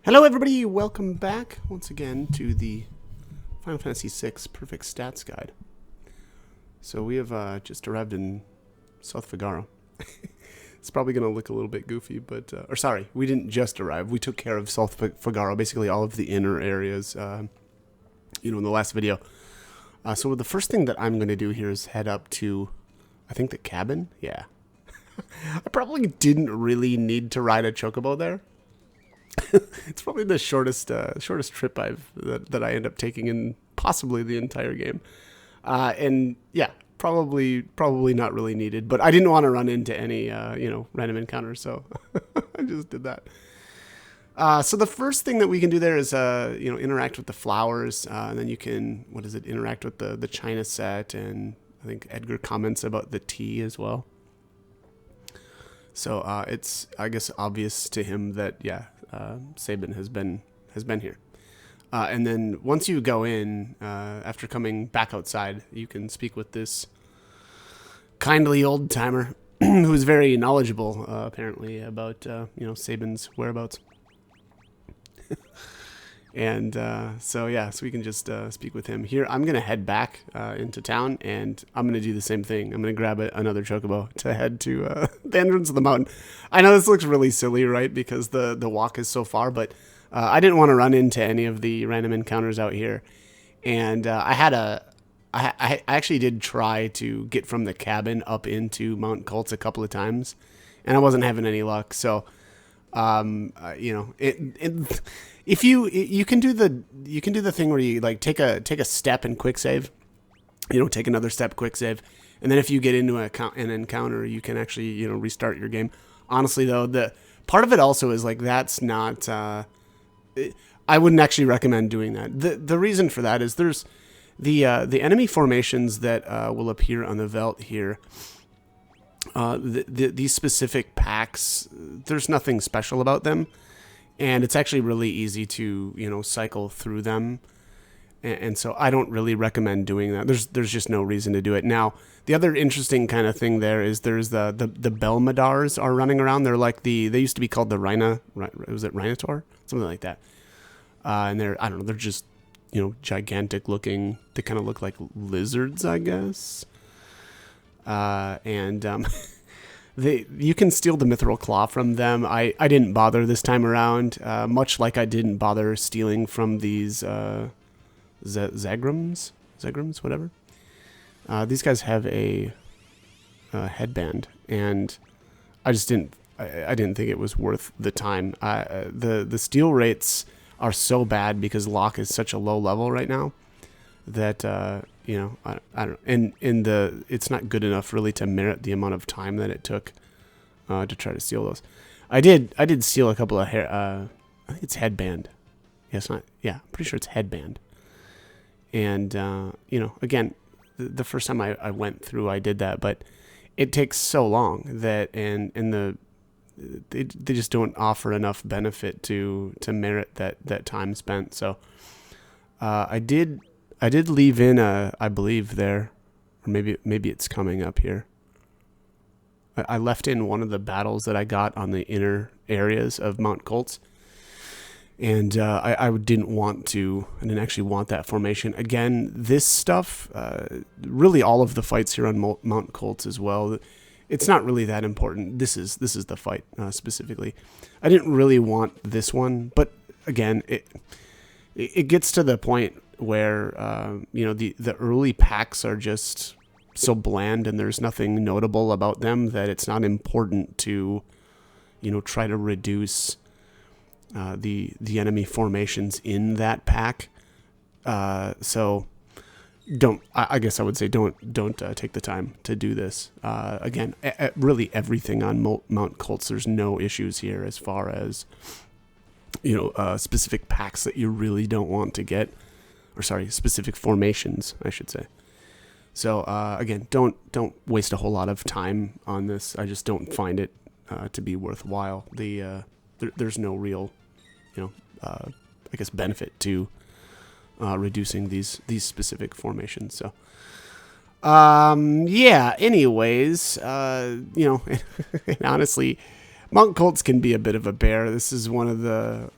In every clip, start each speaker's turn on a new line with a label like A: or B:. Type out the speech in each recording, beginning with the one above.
A: Hello everybody, welcome back once again to the Final Fantasy VI Perfect Stats Guide. So we have just arrived in South Figaro. It's probably going to look a little bit goofy, but... or sorry, we didn't just arrive. We took care of South Figaro, basically all of the inner areas, in the last video. So the first thing that I'm going to do here is head up to, I think, the cabin? Yeah. I probably didn't really need to ride a chocobo there. It's probably the shortest trip that I end up taking in possibly the entire game, and yeah, probably not really needed. But I didn't want to run into any random encounters, so I just did that. So the first thing that we can do there is interact with the flowers, and then you can interact with the China set, and I think Edgar comments about the tea as well. So it's, I guess, obvious to him that Sabin has been here. And then once you go in, after coming back outside, you can speak with this kindly old timer who's very knowledgeable, apparently, about Sabin's whereabouts. And so we can just speak with him here. I'm gonna head back into town, and I'm gonna do the same thing. I'm gonna grab another chocobo to head to the entrance of the mountain. I know this looks really silly, right? Because the walk is so far, but I didn't want to run into any of the random encounters out here, and I actually did try to get from the cabin up into Mount Kolts a couple of times, and I wasn't having any luck. So, if you can do the thing where you like take a step and quick save, take another step, quick save, and then if you get into an encounter, you can actually restart your game. Honestly, though, the part of it also is like that's not. I wouldn't actually recommend doing that. The reason for that is there's the enemy formations that will appear on the Veldt here. These specific packs, there's nothing special about them, and it's actually really easy to cycle through them, and so I don't really recommend doing that. There's just no reason to do it. Now, the other interesting kind of thing there is there's the Belmadars are running around. They're like they used to be called the was it Rhinotaur? Something like that. And they're just gigantic looking. They kind of look like lizards, I guess. You can steal the mithril claw from them. I didn't bother this time around, much like I didn't bother stealing from these Zagrams, whatever. These guys have a headband, and I just didn't. I didn't think it was worth the time. The steal rates are so bad because Locke is such a low level right now that I don't, and it's not good enough really to merit the amount of time that it took to try to steal those. I did steal a couple of hair. I think it's headband. Yeah, it's not. Yeah, I'm pretty sure it's headband. And again, the first time I went through, I did that, but it takes so long that they just don't offer enough benefit to merit that time spent. So I did leave in I believe there, or maybe it's coming up here. I left in one of the battles that I got on the inner areas of Mount Kolts, and I didn't actually want that formation. Again, this stuff, really all of the fights here on Mount Kolts as well, it's not really that important. This is the fight specifically. I didn't really want this one, but again, it gets to the point where the early packs are just so bland and there's nothing notable about them that it's not important to try to reduce the enemy formations in that pack. So I guess I would say don't take the time to do this. Again, really everything on Mount Kolts, there's no issues here as far as specific packs that you really don't want to get. Or sorry, specific formations, I should say. So again, don't waste a whole lot of time on this. I just don't find it to be worthwhile. There's no real, I guess, benefit to reducing these specific formations. So anyways, and honestly, Mount Kolts can be a bit of a bear. This is one of the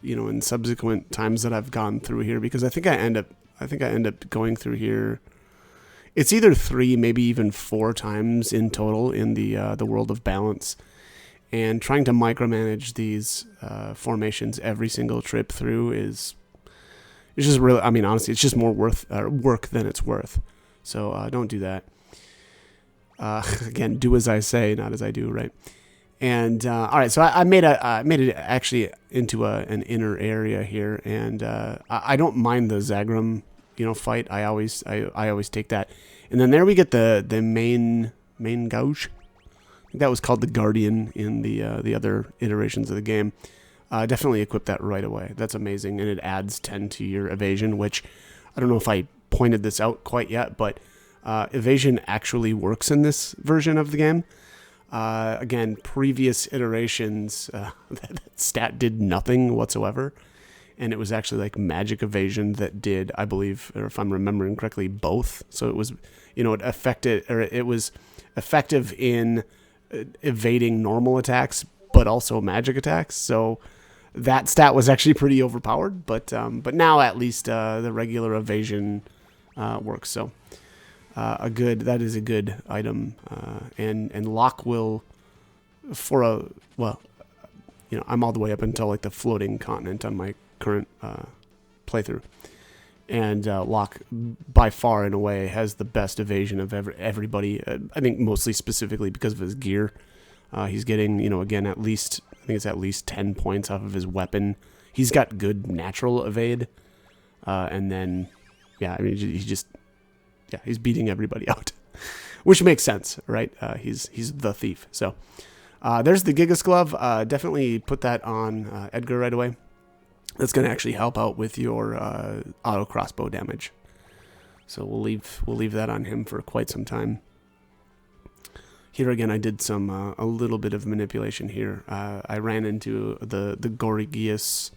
A: you know, in subsequent times that I've gone through here, because I think I end up going through here. It's either 3, maybe even 4 times in total in the world of balance, and trying to micromanage these formations every single trip through it's just really, I mean, honestly, it's just more work than it's worth. So don't do that. Again, do as I say, not as I do, right? And all right, so I made it actually into an inner area here, and I don't mind the Zagrum, you know, fight. I always take that. And then there we get the main gauge. I think that was called the Guardian in the other iterations of the game. Definitely equip that right away. That's amazing, and it adds 10 to your evasion, which I don't know if I pointed this out quite yet, but evasion actually works in this version of the game. Again, previous iterations, that stat did nothing whatsoever, and it was actually like magic evasion that did, I believe, or if I'm remembering correctly, both. So it was, you know, it was effective in evading normal attacks, but also magic attacks. So that stat was actually pretty overpowered, but now at least the regular evasion works. So that is a good item, and Locke will, you know, I'm all the way up until like the floating continent on my current playthrough, and Locke by far in a way has the best evasion of everybody. I think mostly specifically because of his gear. He's getting, you know, again, I think it's at least 10 points off of his weapon. He's got good natural evade, and then yeah, I mean he's beating everybody out, which makes sense, right? He's the thief. So there's the Gigas Glove. Definitely put that on Edgar right away. That's going to actually help out with your auto crossbow damage. So we'll leave that on him for quite some time. Here again, I did a little bit of manipulation here. I ran into the Gorgias,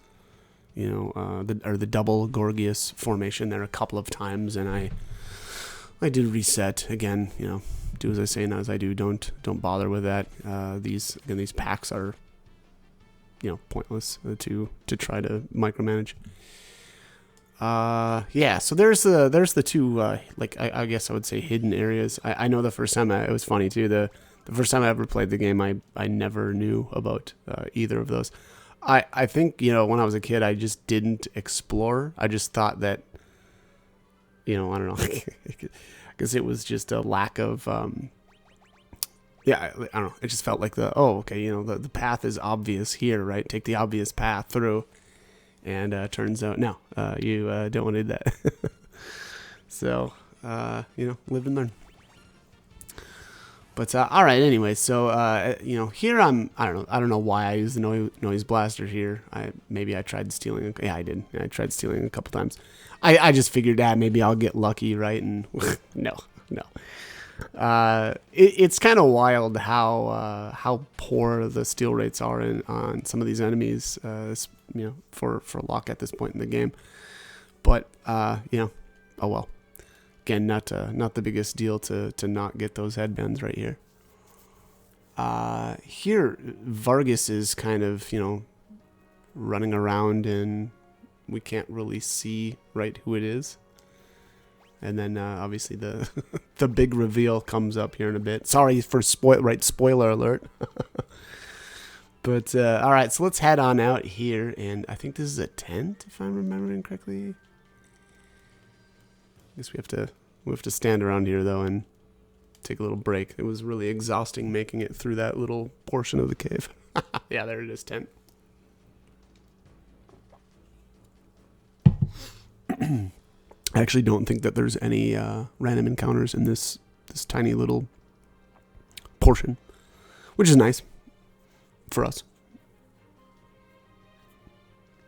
A: you know, the double Gorgias formation there a couple of times, and I did reset again. You know, do as I say, not as I do. Don't bother with that. These packs are, you know, pointless to try to micromanage. Yeah. So there's the two like I guess I would say hidden areas. I know the first time it was funny too. The first time I ever played the game, I never knew about either of those. I think, you know, when I was a kid, I just didn't explore. I just thought that, you know, I don't know, because it was just a lack of, yeah, I don't know. It just felt like okay, you know, the path is obvious here, right? Take the obvious path through, and turns out, no, you don't want to do that. So, you know, live and learn. But all right, anyway, so you know, here I don't know why I used the noise blaster here. Maybe I tried stealing. Yeah, I did. I tried stealing a couple times. I just figured maybe I'll get lucky, right? And no. It's kind of wild how poor the steal rates are on some of these enemies. You know, for Locke at this point in the game. But you know, oh well. Again, not the biggest deal to not get those headbands right here. Here, Vargas is kind of, you know, running around, and we can't really see right who it is. And then obviously the the big reveal comes up here in a bit. Sorry for spoiler alert. But all right, so let's head on out here, and I think this is a tent, if I'm remembering correctly. I guess we have to stand around here though and take a little break. It was really exhausting making it through that little portion of the cave. Yeah, there it is, tent. I actually don't think that there's any random encounters in this tiny little portion, which is nice for us.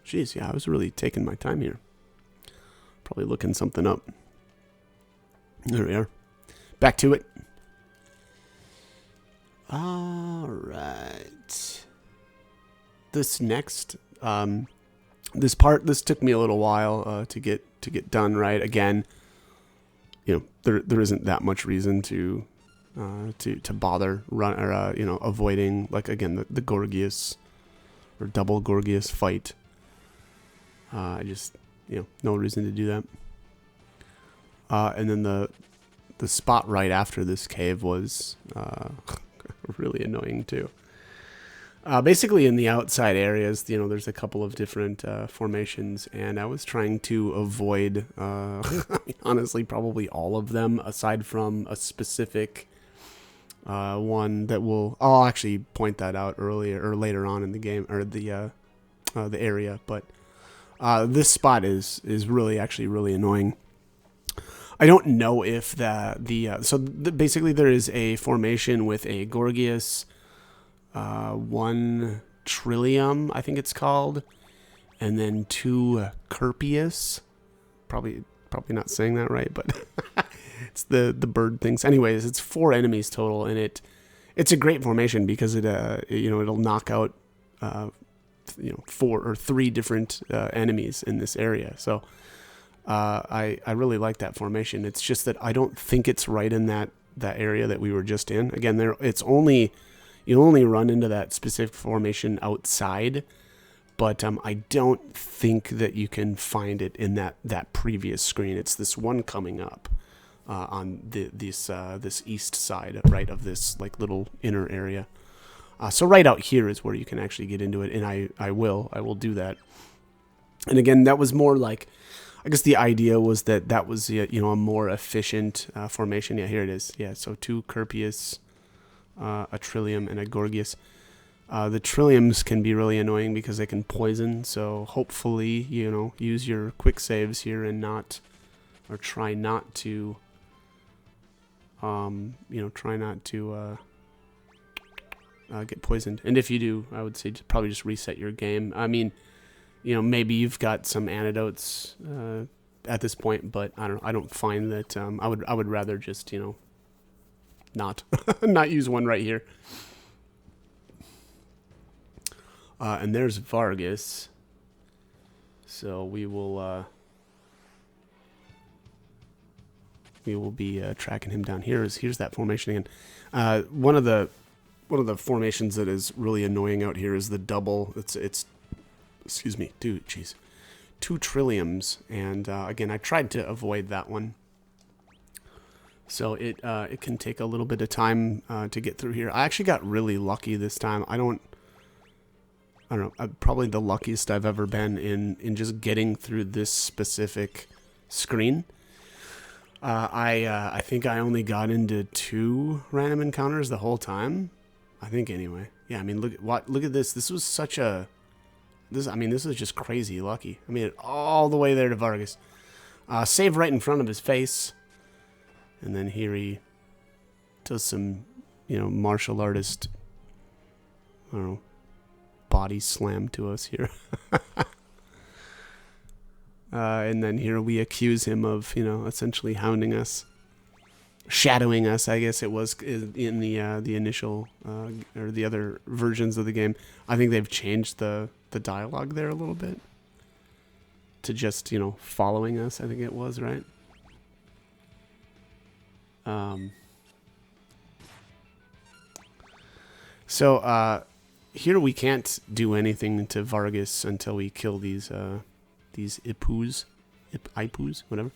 A: Jeez, yeah, I was really taking my time here. Probably looking something up. There we are. Back to it. All right. This next, this took me a little while to get done right. Again, you know, there isn't that much reason to bother avoiding, like, again, the Gorgias or double Gorgias fight. I just, no reason to do that. And then the spot right after this cave was really annoying too. Basically in the outside areas, there's a couple of different formations, and I was trying to avoid, honestly, probably all of them, aside from a specific one that I'll actually point that out earlier or later on in the game, or the area. But this spot is really actually really annoying. I don't know if basically there is a formation with a Gorgias, 1 Trillium, I think it's called, and then 2 Kerpius. Probably not saying that right, but it's the bird things. Anyways, it's 4 enemies total, and it's a great formation because it'll knock out 4 or 3 different enemies in this area. So I really like that formation. It's just that I don't think it's right in that area that we were just in. Again, you only run into that specific formation outside, but I don't think that you can find it in that previous screen. It's this one coming up on this east side, right, of this like little inner area. So right out here is where you can actually get into it, and I will do that. And again, that was more like, I guess the idea was that was a more efficient formation. Yeah, here it is. Yeah, so 2 Kerpius, a Trillium, and a Gorgias. The Trilliums can be really annoying because they can poison, so hopefully, use your quick saves here and try not to get poisoned. And if you do, I would say probably just reset your game. I mean, maybe you've got some antidotes at this point, but I don't know. I don't find that I would rather just, not use one right here. And there's Vargas. So we will be tracking him down here. Here's that formation again. One of the formations that is really annoying out here is the double. It's excuse me, dude, jeez, 2 Trilliums, and again, I tried to avoid that one. So it can take a little bit of time to get through here. I actually got really lucky this time. I don't know. Probably the luckiest I've ever been in just getting through this specific screen. I think I only got into 2 random encounters the whole time. I think anyway. Yeah, I mean, look at this. This was this is just crazy lucky. I mean, all the way there to Vargas. Save right in front of his face. And then here he does some, martial artist, I don't know, body slam to us here. And then here we accuse him of, essentially hounding us, shadowing us, I guess it was in the initial or the other versions of the game. I think they've changed the dialogue there a little bit to just, following us, I think it was, right? So here we can't do anything to Vargas until we kill these Ipus, whatever.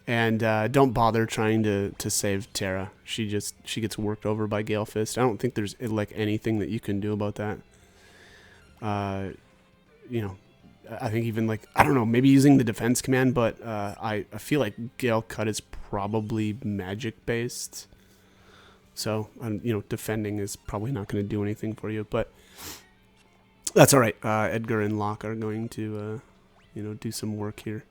A: And don't bother trying to save Terra. She gets worked over by Gale Fist. I don't think there's like anything that you can do about that. I think even like, I don't know, maybe using the defense command, but I feel like Gale Cut is probably magic based. So, defending is probably not going to do anything for you, but that's all right. Edgar and Locke are going to, do some work here.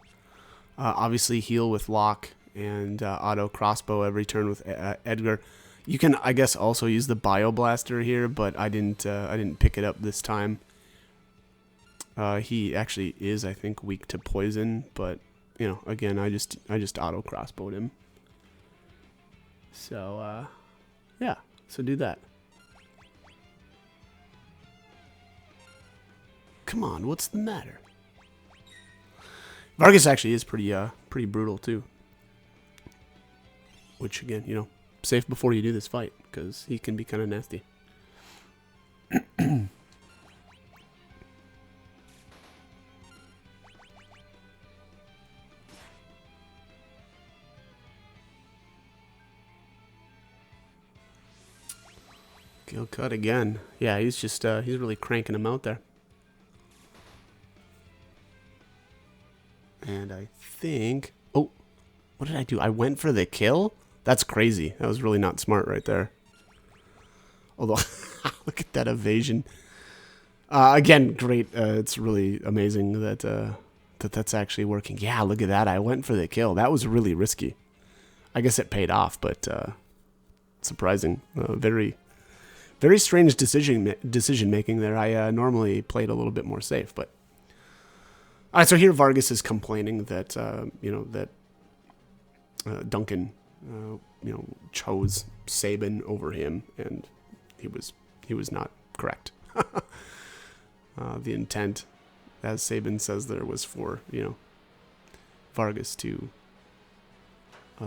A: Obviously heal with Locke and auto crossbow every turn with Edgar. You can, I guess, also use the Bioblaster here, but I didn't pick it up this time. He actually is, I think, weak to poison, but again, I just auto crossbowed him. So yeah, so do that. Come on, what's the matter? Vargas actually is pretty brutal too. Which again, safe before you do this fight, because he can be kind of nasty. Skill cut again. Yeah, he's just, he's really cranking him out there. And I think... Oh, what did I do? I went for the kill? That's crazy. That was really not smart right there. Although, look at that evasion. Again, great. It's really amazing that that's actually working. Yeah, look at that. I went for the kill. That was really risky. I guess it paid off, but surprising. Very, very strange decision making there. I normally played a little bit more safe, but all right. So here Vargas is complaining that you know that Duncan you know chose Sabin over him, and he was not correct. The intent, as Sabin says there, was for, you know, Vargas to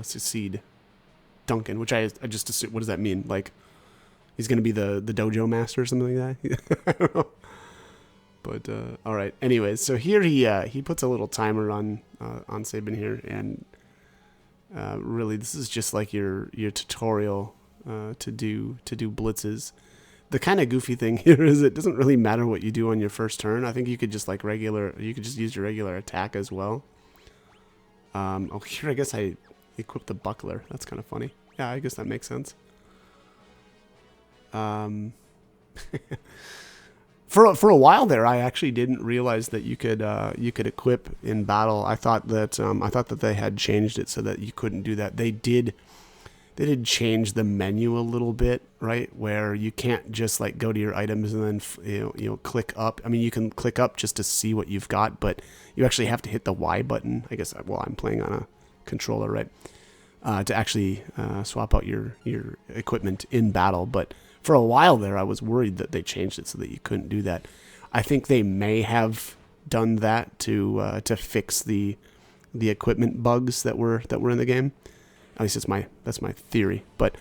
A: succeed Duncan, which I just assume, what does that mean? Like, he's going to be the dojo master or something like that? I don't know. But, all right. Anyways, so here he puts a little timer on Sabin here, and really this is just like your tutorial to do blitzes. The kind of goofy thing here is it doesn't really matter what you do on your first turn. I think you could just you could just use your regular attack as well. Oh, here I guess I equipped the buckler. That's kind of funny. Yeah, I guess that makes sense. For a while there, I actually didn't realize that you could equip in battle. I thought that they had changed it so that you couldn't do that. They did change the menu a little bit, right? Where you can't just like go to your items and then you know click up. I mean, you can click up just to see what you've got, but you actually have to hit the Y button. I guess, well, I'm playing on a controller, right? To actually swap out your equipment in battle. But for a while there, I was worried that they changed it so that you couldn't do that. I think they may have done that to fix the equipment bugs that were in the game. At least that's my theory. But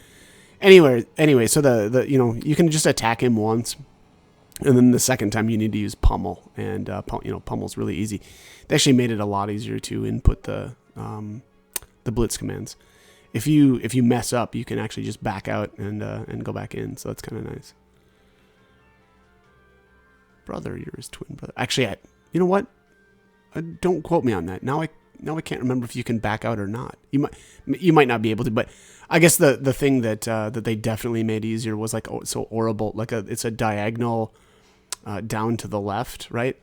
A: anyway, so the you know, you can just attack him once, and then the second time you need to use pummel, and you know, pummel's really easy. They actually made it a lot easier to input the blitz commands. If you mess up, you can actually just back out and go back in. So that's kind of nice. Brother, you're his twin brother. Actually, you know what? Don't quote me on that. Now I can't remember if you can back out or not. You might not be able to, but I guess the thing that they definitely made easier was like, so Aurabolt, like it's a diagonal down to the left, right?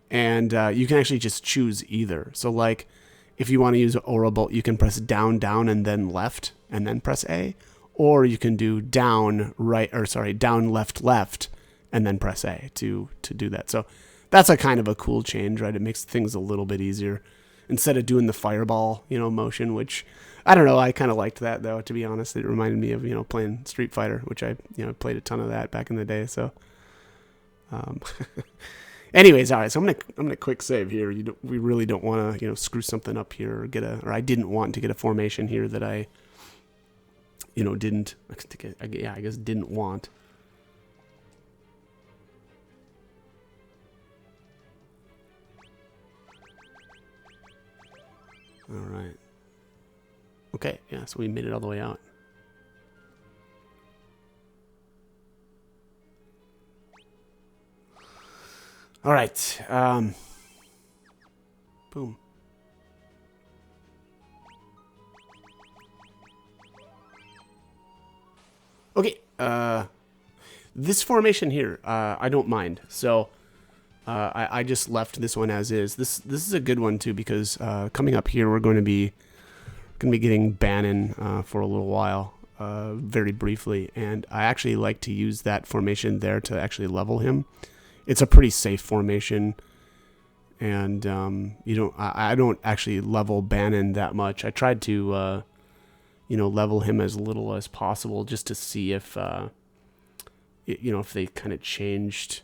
A: And you can actually just choose either. So like if you want to use Aurabolt, you can press down, down, and then left, and then press A, or you can do down, right, or sorry, down, left, left, and then press A to do that. So that's a kind of a cool change, right? It makes things a little bit easier. Instead of doing the fireball, you know, motion, which I don't know, I kind of liked that though. To be honest, it reminded me of, you know, playing Street Fighter, which I, you know, played a ton of that back in the day. So, anyways, all right. So I'm gonna quick save here. We really don't want to, you know, screw something up here or I didn't want to get a formation here that I, you know, didn't. I guess didn't want. All right. Okay, yeah, so we made it all the way out. All right. Boom. Okay. This formation here, I don't mind. So I just left this one as is. This is a good one too because coming up here we're going to be getting Bannon for a little while, very briefly, and I actually like to use that formation there to actually level him. It's a pretty safe formation, and I don't actually level Bannon that much. I tried to you know, level him as little as possible just to see if you know, if they kind of change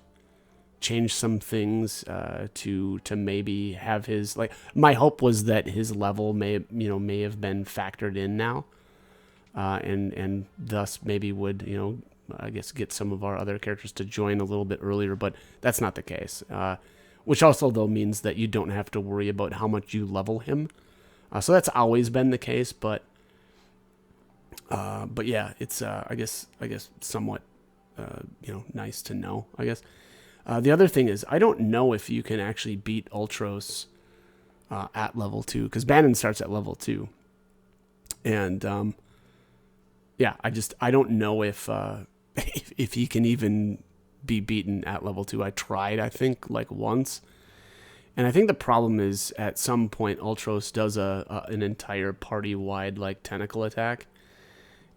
A: some things to maybe have his, like, my hope was that his level may have been factored in now, and thus maybe would, you know, I guess get some of our other characters to join a little bit earlier, but that's not the case. Which also though means that you don't have to worry about how much you level him. So that's always been the case, but yeah, it's I guess somewhat nice to know, I guess. The other thing is, I don't know if you can actually beat Ultros at level 2, because Bannon starts at level 2. And, yeah, I don't know if if he can even be beaten at level 2. I tried, I think, like once. And I think the problem is, at some point, Ultros does an entire party-wide, like, tentacle attack.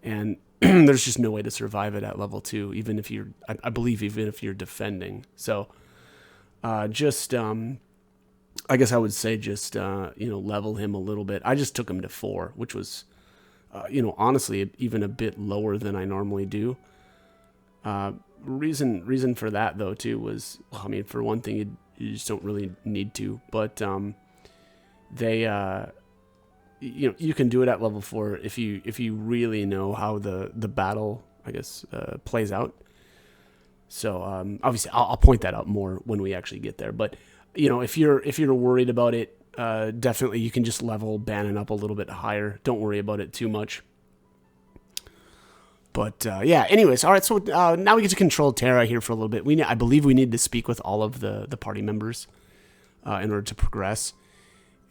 A: And there's just no way to survive it at level 2, even if you're, I believe, even if you're defending. So, I guess I would say just, level him a little bit. I just took him to 4, which was, honestly, even a bit lower than I normally do. Reason for that, though, too, was, well, I mean, for one thing, you just don't really need to, but you can do it at level 4 if you really know how the battle, I guess, plays out. So obviously I'll point that out more when we actually get there. But if you're worried about it, definitely you can just level Bannon up a little bit higher. Don't worry about it too much. But yeah, anyways, all right. So now we get to control Terra here for a little bit. I believe we need to speak with all of the party members in order to progress.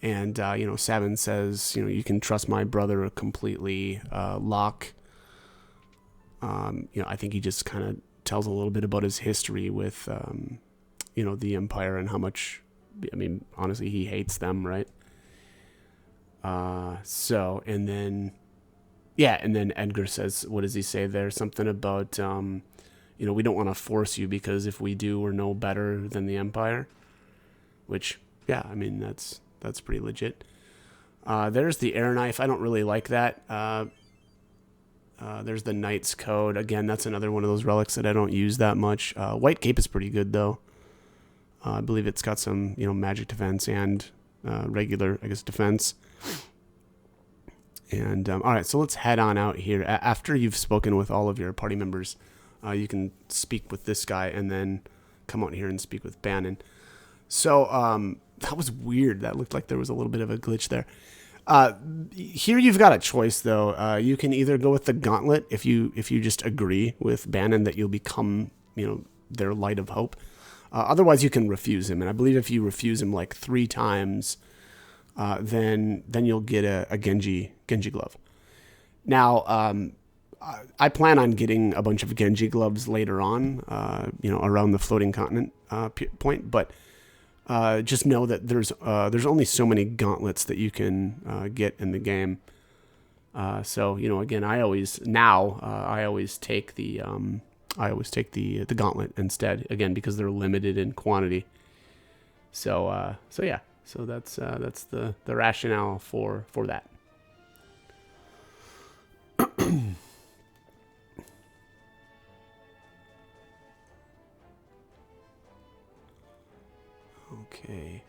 A: And Sabin says, you can trust my brother completely. Locke, I think he just kind of tells a little bit about his history with the Empire and how much, I mean, honestly, he hates them, right? And then Edgar says, what does he say there? Something about, we don't want to force you, because if we do, we're no better than the Empire. Which, yeah, I mean, that's pretty legit. There's the air knife. I don't really like that. There's the Knight's Code. Again, that's another one of those relics that I don't use that much. White Cape is pretty good, though. I believe it's got some, magic defense and regular, I guess, defense. And all right, so let's head on out here. After you've spoken with all of your party members, you can speak with this guy and then come out here and speak with Bannon. So that was weird. That looked like there was a little bit of a glitch there. Here you've got a choice, though. You can either go with the gauntlet if you just agree with Bannon that you'll become their light of hope. Otherwise, you can refuse him, and I believe if you refuse him like 3 times, then you'll get a Genji glove. Now, I plan on getting a bunch of Genji gloves later on, around the floating continent point. But just know that there's only so many gauntlets that you can get in the game. So again, I always take the gauntlet instead, again, because they're limited in quantity. So yeah. So that's the rationale for that. Okay.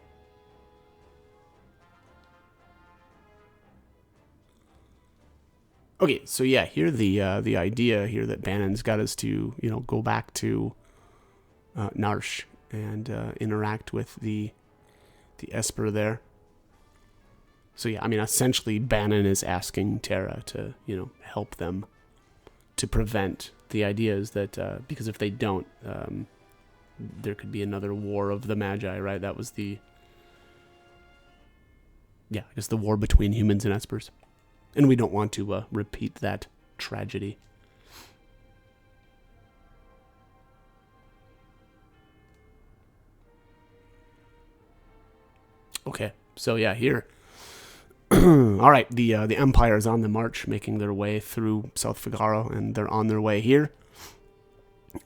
A: Okay, so yeah, here the idea here that Bannon's got us to go back to Narshe and interact with the Esper there. So yeah, I mean, essentially Bannon is asking Terra to help them to prevent. The idea is that because if they don't, there could be another war of the Magi, right? That was I guess the war between humans and Espers. And we don't want to repeat that tragedy. Okay, so yeah, here. All right, the Empire is on the march, making their way through South Figaro, and they're on their way here.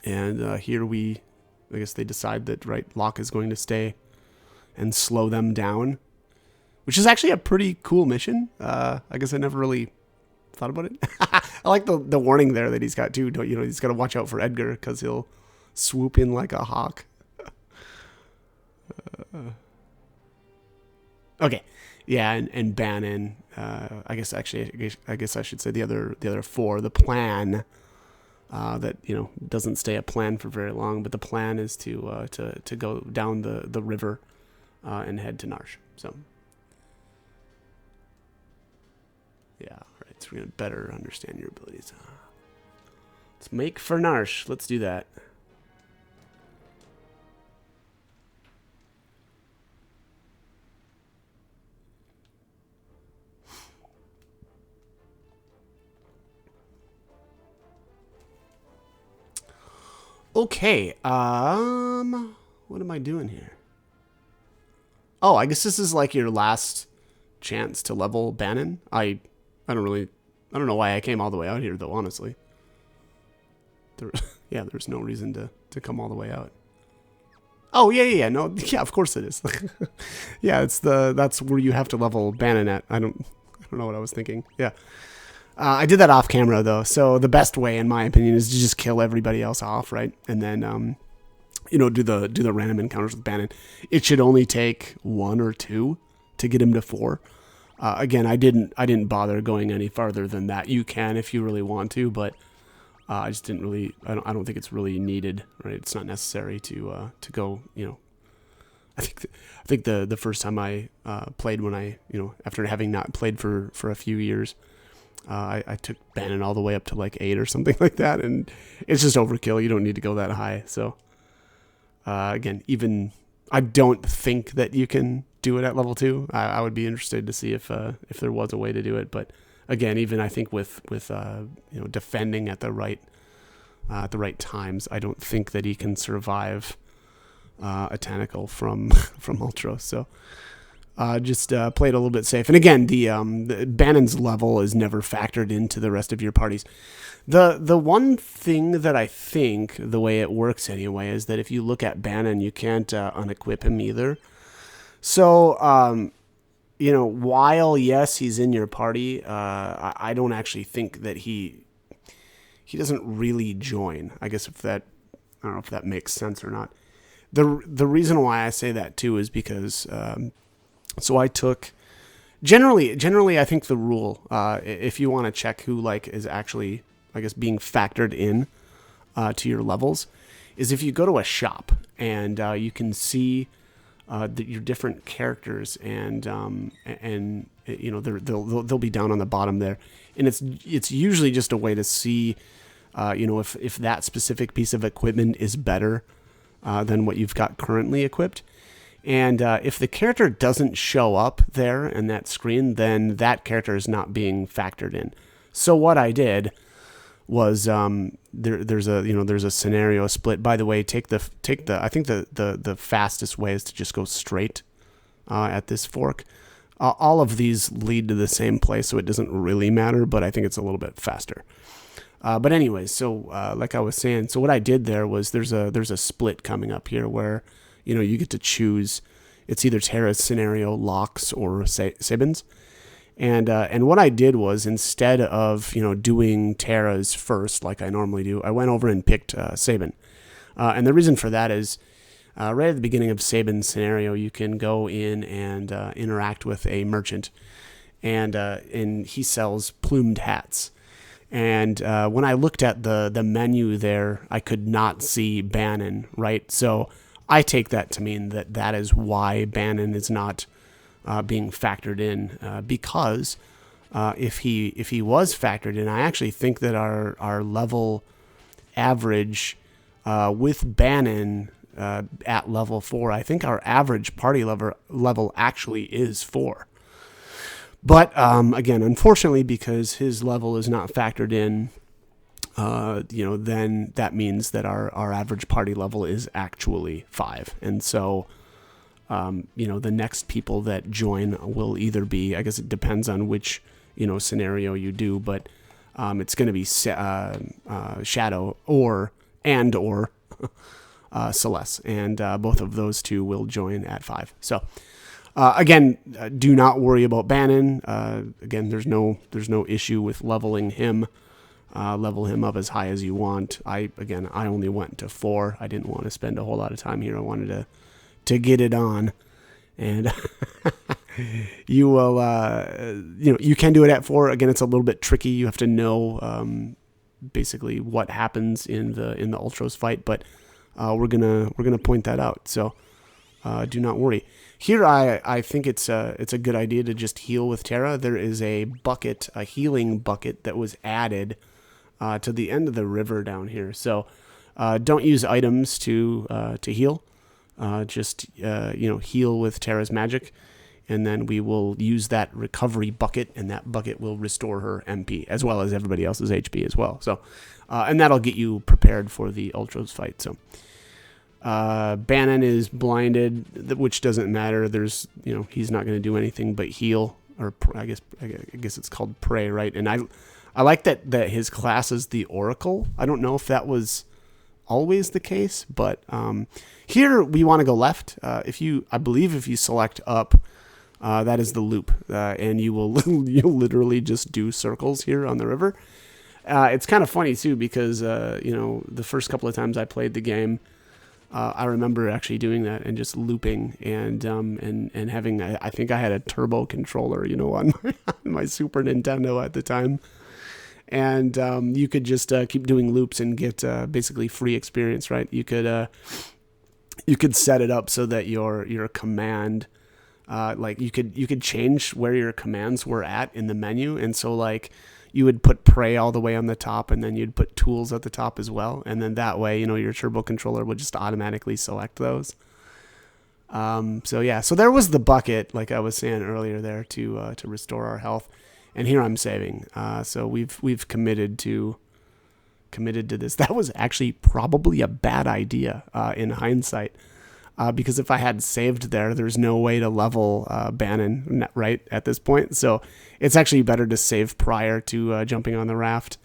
A: And here I guess they decide that, right, Locke is going to stay and slow them down, which is actually a pretty cool mission. I guess I never really thought about it. I like the warning there that he's got too. He's got to watch out for Edgar because he'll swoop in like a hawk. Okay, yeah, and Bannon. I guess I should say the other 4. The plan that doesn't stay a plan for very long, but the plan is to go down the river and head to Narshe. So yeah, all right. So we're gonna better understand your abilities. Let's make for Narshe. Let's do that. Okay, what am I doing here? Oh, I guess this is like your last chance to level Bannon. I don't know why I came all the way out here though, honestly. Yeah, there's no reason to come all the way out. Oh, yeah, no, yeah, of course it is. Yeah, that's where you have to level Bannon at. I don't know what I was thinking. Yeah. I did that off camera though, so the best way, in my opinion, is to just kill everybody else off, right? And then, do the random encounters with Bannon. It should only take 1 or 2 to get him to 4. Again, I didn't bother going any farther than that. You can if you really want to, but I just didn't really. I don't think it's really needed, right? It's not necessary to go. I think the first time I played, when I after having not played for a few years. I took Bannon all the way up to like 8 or something like that, and it's just overkill. You don't need to go that high. So, again, even I don't think that you can do it at level 2. I would be interested to see if there was a way to do it. But again, even I think with defending at the right times, I don't think that he can survive a tentacle from Ultros. So. Just play it a little bit safe. And again, the Bannon's level is never factored into the rest of your parties. The one thing that I think, the way it works anyway, is that if you look at Bannon, you can't unequip him either. So, while, yes, he's in your party, I don't actually think that he doesn't really join. I guess I don't know if that makes sense or not. The reason why I say that, too, is because... So I took, generally I think the rule, if you want to check who is actually, I guess, being factored in to your levels, is if you go to a shop and you can see your different characters and they'll be down on the bottom there, and it's usually just a way to see, if that specific piece of equipment is better than what you've got currently equipped. And if the character doesn't show up there in that screen, then that character is not being factored in. So what I did was there's a scenario split. By the way, take the I think the fastest way is to just go straight at this fork. All of these lead to the same place, so it doesn't really matter. But I think it's a little bit faster. But anyways, so like I was saying, so what I did there was there's a split coming up here where. You get to choose. It's either Terra's scenario, Locke's, or Sabin's. And what I did was, instead of doing Terra's first like I normally do, I went over and picked Sabin. And the reason for that is right at the beginning of Sabin's scenario, you can go in and interact with a merchant, and he sells plumed hats. And when I looked at the menu there, I could not see Bannon, right? So I take that to mean that is why Bannon is not being factored in, because if he was factored in, I actually think that our level average with Bannon at level 4, I think our average party level actually is 4. But again, unfortunately, because his level is not factored in, then that means that our average party level is actually 5. And so, the next people that join will either be, I guess it depends on which, scenario you do, but it's going to be Shadow or Celeste. And both of those two will join at 5. So, again, do not worry about Bannon. Again, there's no issue with leveling him. Level him up as high as you want. I only went to 4. I didn't want to spend a whole lot of time here. I wanted to get it on, and you will, you can do it at 4. Again, it's a little bit tricky. You have to know basically what happens in the Ultros fight, but we're gonna point that out. So do not worry. Here, I think it's a good idea to just heal with Terra. There is a healing bucket that was added to the end of the river down here. So don't use items to heal. Just heal with Terra's magic, and then we will use that recovery bucket, and that bucket will restore her MP as well as everybody else's HP as well. So, and that'll get you prepared for the Ultros fight. So, Bannon is blinded, which doesn't matter. There's, he's not going to do anything but heal, or I guess it's called pray, right? And I like that his class is the Oracle. I don't know if that was always the case, but here we want to go left. I believe if you select up, that is the loop, and you'll literally just do circles here on the river. It's kind of funny too, because the first couple of times I played the game, I remember actually doing that and just looping and having, I think I had a turbo controller, on my Super Nintendo at the time. And you could just keep doing loops and get basically free experience, right? You could set it up so that your command, you could change where your commands were at in the menu, and so you would put pray all the way on the top, and then you'd put tools at the top as well, and then that way your turbo controller would just automatically select those. So there was the bucket, like I was saying earlier there, to restore our health. And here I'm saving. So we've committed to this. That was actually probably a bad idea in hindsight, because if I had saved there's no way to level Bannon right at this point. So it's actually better to save prior to jumping on the raft.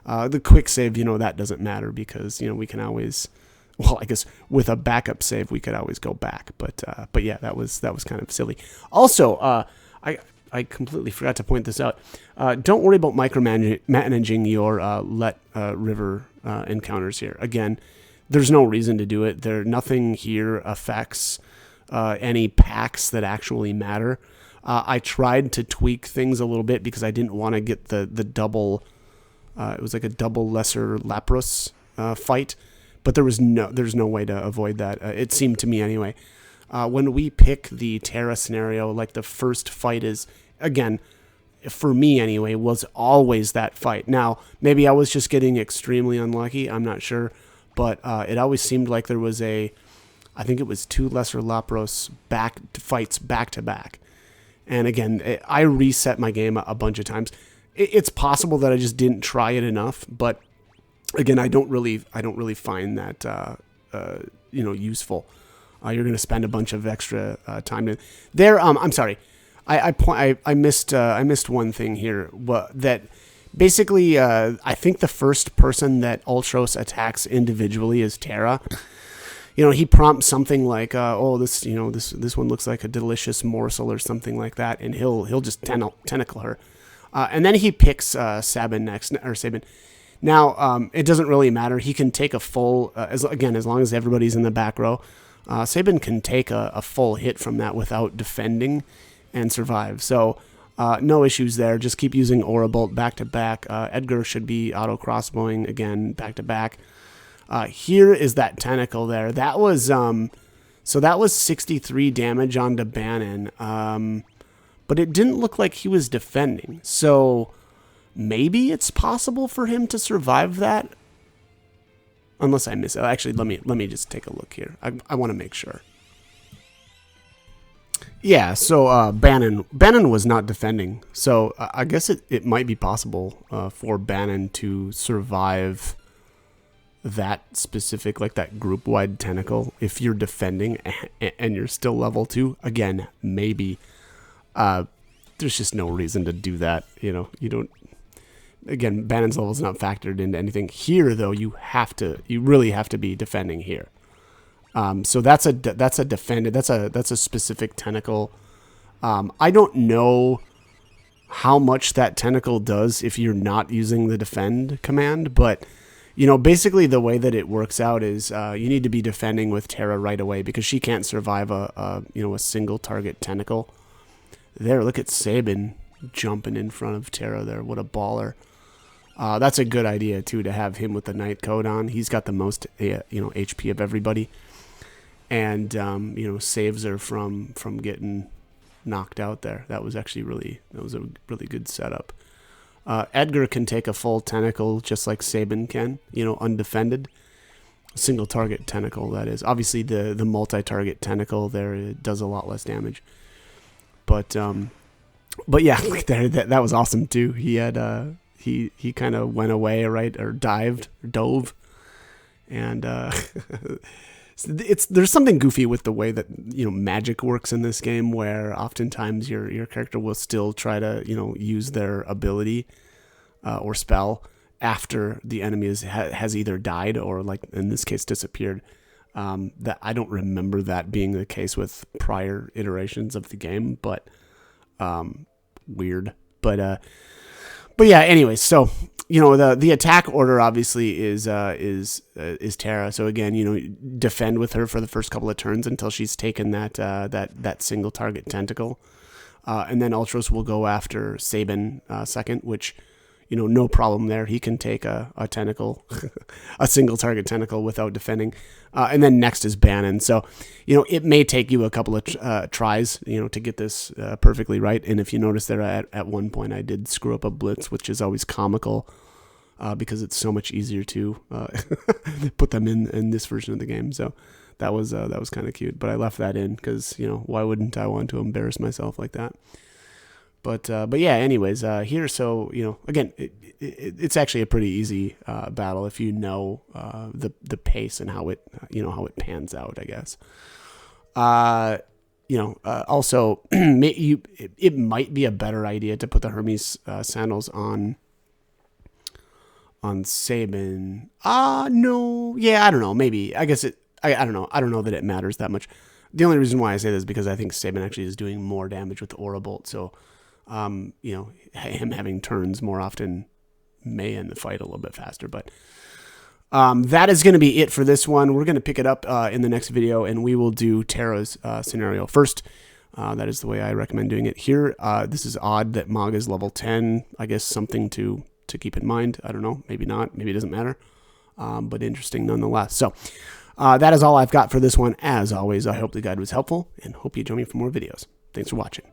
A: The quick save, that doesn't matter, because we can always. Well, I guess with a backup save we could always go back. But yeah, that was kind of silly. Also, I completely forgot to point this out. Don't worry about micromanaging your river encounters here. Again, there's no reason to do it. Nothing here affects any packs that actually matter. I tried to tweak things a little bit because I didn't want to get the double. It was like a double lesser Lapros fight, but there's no way to avoid that. It seemed to me anyway. When we pick the Terra scenario, the first fight is, again, for me anyway, was always that fight. Now, maybe I was just getting extremely unlucky. I'm not sure. But it always seemed like there was I think it was 2 lesser Lapros fights back to back. And again, I reset my game a bunch of times. It's possible that I just didn't try it enough. But again, I don't really find that useful. You're going to spend a bunch of extra time there. I'm sorry. I missed one thing here. That basically, I think the first person that Ultros attacks individually is Terra. He prompts something like, this one looks like a delicious morsel or something like that, and he'll just tentacle her. And then he picks Sabin next, or Sabin. Now, it doesn't really matter. He can take a full, as long as everybody's in the back row. Sabin can take a full hit from that without defending and survive. So no issues there. Just keep using Aura Bolt back to back. Edgar should be auto crossbowing again back to back. Here is that tentacle there. That was so that was 63 damage onto Bannon. But it didn't look like he was defending. So maybe it's possible for him to survive that. Unless I miss it. Actually, let me just take a look here. I want to make sure. Yeah, so Bannon was not defending. So I guess it might be possible for Bannon to survive that specific, that group-wide tentacle if you're defending and you're still level 2. Again, maybe. There's just no reason to do that. You don't. Again, Bannon's level is not factored into anything. Here, though, you really have to be defending here. So that's a specific tentacle. I don't know how much that tentacle does if you're not using the defend command, but basically the way that it works out is you need to be defending with Terra right away because she can't survive a single target tentacle. There, look at Sabin jumping in front of Terra there. What a baller. That's a good idea, too, to have him with the Night Code on. He's got the most, HP of everybody. And, saves her from getting knocked out there. That was actually a really good setup. Edgar can take a full tentacle just like Sabin can, undefended. Single target tentacle, that is. Obviously, the multi-target tentacle there, it does a lot less damage. But yeah, that was awesome too. He had he kind of went away, right, or dove, and there's something goofy with the way that magic works in this game, where oftentimes your character will still try to use their ability or spell after the enemy has either died or, like in this case, disappeared. That I don't remember that being the case with prior iterations of the game, but weird. But yeah. Anyway, so the attack order obviously is Terra. So again, defend with her for the first couple of turns until she's taken that single target tentacle, and then Ultros will go after Sabin second, which. No problem there. He can take a tentacle, a single target tentacle without defending. And then next is Bannon. So, it may take you a couple of tries, to get this perfectly right. And if you notice there at one point, I did screw up a blitz, which is always comical because it's so much easier to put them in this version of the game. So that was kind of cute. But I left that in because, why wouldn't I want to embarrass myself like that? But yeah, anyways, here, so, again, it's actually a pretty easy battle if you know the pace and how it pans out, I guess. Also, it might be a better idea to put the Hermes sandals on Sabin. No, yeah, I don't know, maybe. I guess I don't know. I don't know that it matters that much. The only reason why I say this is because I think Sabin actually is doing more damage with the Aura Bolt, so... him having turns more often may end the fight a little bit faster. But that is going to be it for this one. We're going to pick it up in the next video, and we will do Terra's scenario first. That is the way I recommend doing it here. This is odd that Mog is level 10. I guess something to keep in mind. I don't know. Maybe not. Maybe it doesn't matter. But interesting nonetheless. So that is all I've got for this one. As always, I hope the guide was helpful, and hope you join me for more videos. Thanks for watching.